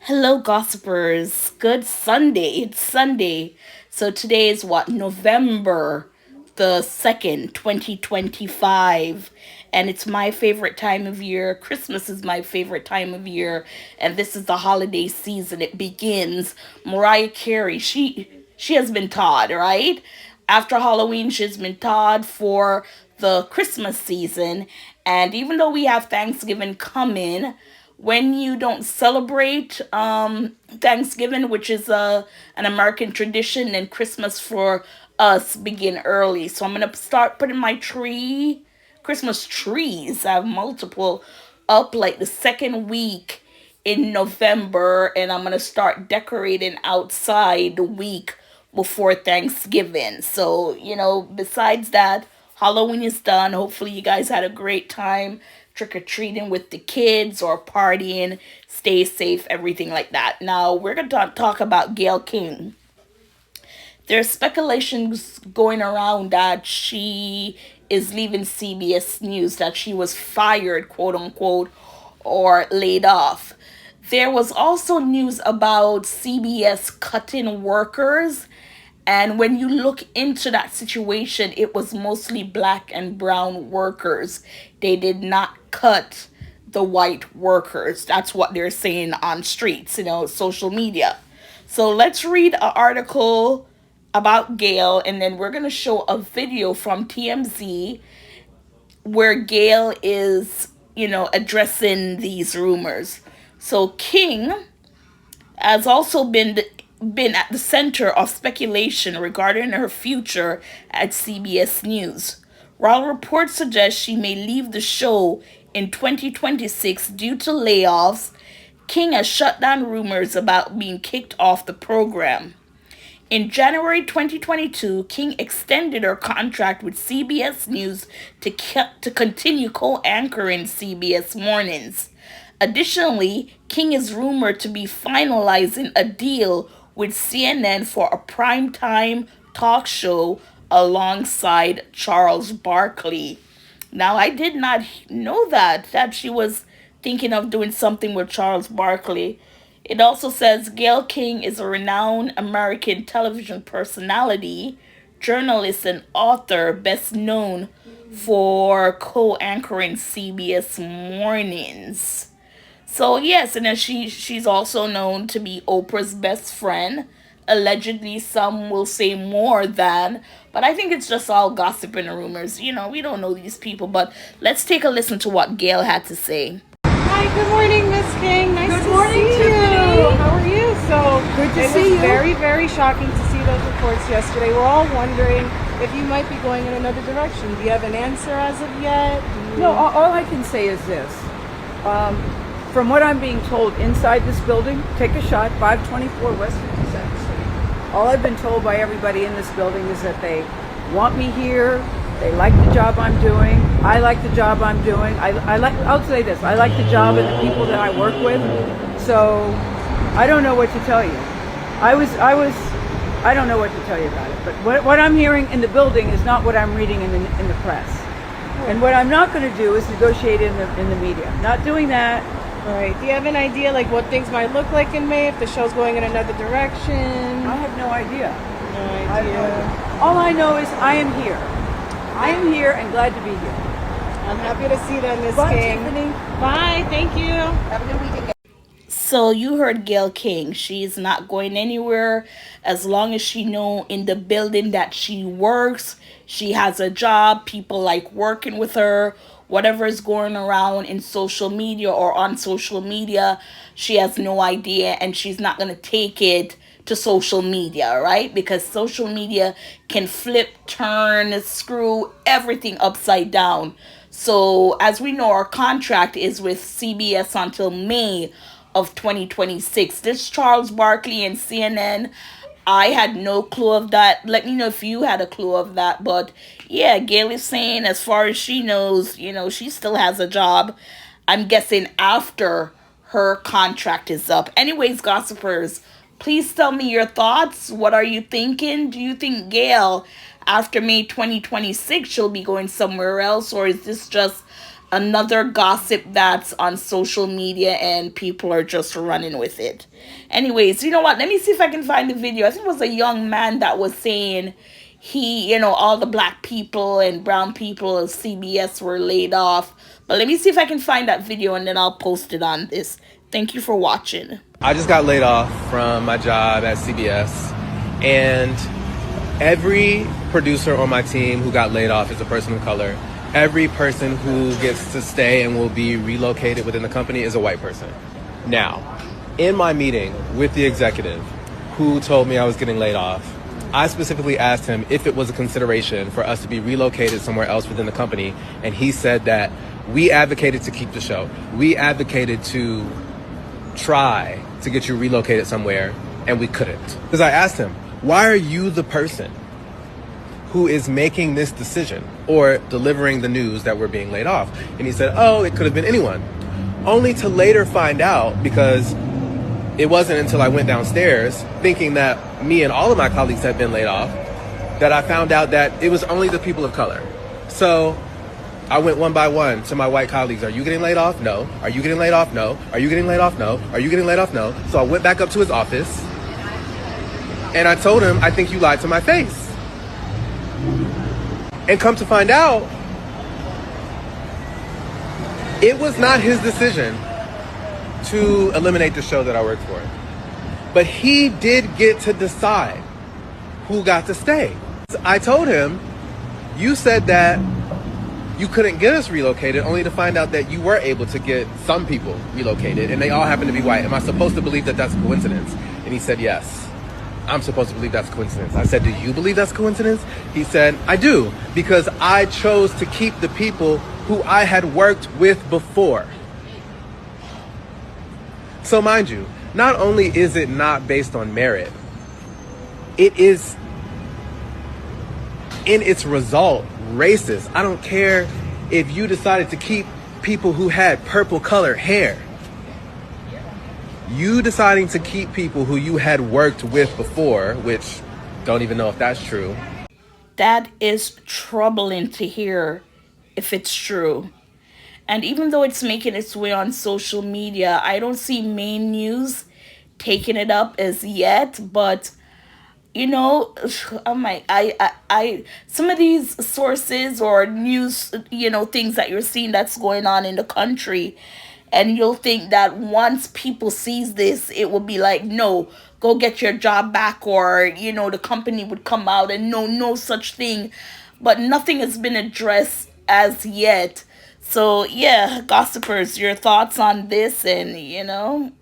Hello, gossipers. Good Sunday. It's Sunday. So today is what? November the 2nd, 2025. And it's my favorite time of year. Christmas is my favorite time of year. And this is the holiday season. It begins. Mariah Carey, she has been taught, right? After Halloween, she's been taught for the Christmas season. And even though we have Thanksgiving coming, when you don't celebrate Thanksgiving, which is an American tradition, and Christmas for us begin early. So I'm gonna start putting my Christmas trees. I have multiple up like the second week in November, and I'm gonna start decorating outside the week before Thanksgiving. So, besides that, Halloween is done. Hopefully, you guys had a great time trick or treating with the kids or partying. Stay safe, everything like that. Now, we're going to talk about Gayle King. There's speculations going around that she is leaving CBS News, that she was fired, quote unquote, or laid off. There was also news about CBS cutting workers. And when you look into that situation, it was mostly black and brown workers. They did not cut the white workers. That's what they're saying on streets, social media. So let's read an article about Gayle, and then we're going to show a video from TMZ where Gayle is, addressing these rumors. So King has also been at the center of speculation regarding her future at CBS News. While reports suggest she may leave the show in 2026 due to layoffs, King has shut down rumors about being kicked off the program. In January 2022, King extended her contract with CBS News to continue co-anchoring CBS Mornings. Additionally, King is rumored to be finalizing a deal with CNN for a primetime talk show alongside Charles Barkley. Now, I did not know that she was thinking of doing something with Charles Barkley. It also says Gayle King is a renowned American television personality, journalist, and author, best known for co-anchoring CBS Mornings. So yes, and then she's also known to be Oprah's best friend. Allegedly, some will say more than, but I think it's just all gossip and rumors. We don't know these people, but let's take a listen to what Gayle had to say. Hi, good morning, Miss King. Nice Good to morning, see Tiffany. you. How are you? So Good to it see was you. very, very shocking to see those reports yesterday. We're all wondering if you might be going in another direction. Do you have an answer as of yet? No, all I can say is this. From what I'm being told inside this building, take a shot, 524 West 52nd Street. All I've been told by everybody in this building is that they want me here. They like the job I'm doing. I like the job I'm doing. I'll say this. I like the job and the people that I work with. So I don't know what to tell you. I don't know what to tell you about it. But what I'm hearing in the building is not what I'm reading in the press. And what I'm not going to do is negotiate in the media. Not doing that. All right. Do you have an idea like what things might look like in May if the show's going in another direction? I have no idea. No I have no idea. idea. All I know is I am here. I am here and glad to be here. I'm happy to see that, Miss Bye, King. Tiffany. Bye. Thank you. Have a good weekend. So you heard Gayle King. She's not going anywhere as long as she know in the building that she works, she has a job, people like working with her, whatever is going around in social media or on social media, she has no idea, and she's not going to take it to social media, right? Because social media can flip, turn, screw everything upside down. So as we know, our contract is with CBS until May of 2026. This Charles Barkley and CNN, I had no clue of that. Let me know if you had a clue of that. But yeah, Gayle is saying as far as she knows, she still has a job. I'm guessing after her contract is up. Anyways, gossipers, please tell me your thoughts. What are you thinking? Do you think Gayle, after May 2026, she'll be going somewhere else? Or is this just another gossip that's on social media and people are just running with it. Anyways, you know what? Let me see if I can find the video. I think it was a young man that was saying all the black people and brown people of CBS were laid off. But let me see if I can find that video and then I'll post it on this. Thank you for watching. I just got laid off from my job at CBS, and every producer on my team who got laid off is a person of color. Every person who gets to stay and will be relocated within the company is a white person. Now, in my meeting with the executive who told me I was getting laid off, I specifically asked him if it was a consideration for us to be relocated somewhere else within the company, and he said that we advocated to keep the show. We advocated to try to get you relocated somewhere, and we couldn't. Because I asked him, why are you the person who is making this decision or delivering the news that we're being laid off? And he said, oh, it could have been anyone. Only to later find out, because it wasn't until I went downstairs thinking that me and all of my colleagues had been laid off, that I found out that it was only the people of color. So I went one by one to my white colleagues. Are you getting laid off? No. Are you getting laid off? No. Are you getting laid off? No. Are you getting laid off? No. So I went back up to his office and I told him, I think you lied to my face. And come to find out, it was not his decision to eliminate the show that I worked for. But he did get to decide who got to stay. I told him, you said that you couldn't get us relocated, only to find out that you were able to get some people relocated and they all happen to be white. Am I supposed to believe that that's a coincidence? And he said, yes, I'm supposed to believe that's a coincidence. I said, do you believe that's a coincidence? He said, I do, because I chose to keep the people who I had worked with before. So mind you, not only is it not based on merit, it is in its result racist. I don't care if you decided to keep people who had purple colored hair. You deciding to keep people who you had worked with before, which don't even know if that's true. That is troubling to hear if it's true. And even though it's making its way on social media, I don't see main news taking it up as yet. But some of these sources or news, things that you're seeing that's going on in the country, and you'll think that once people sees this, it will be like, no, go get your job back, or the company would come out and no such thing. But nothing has been addressed as yet. So yeah, gossipers, your thoughts on this? And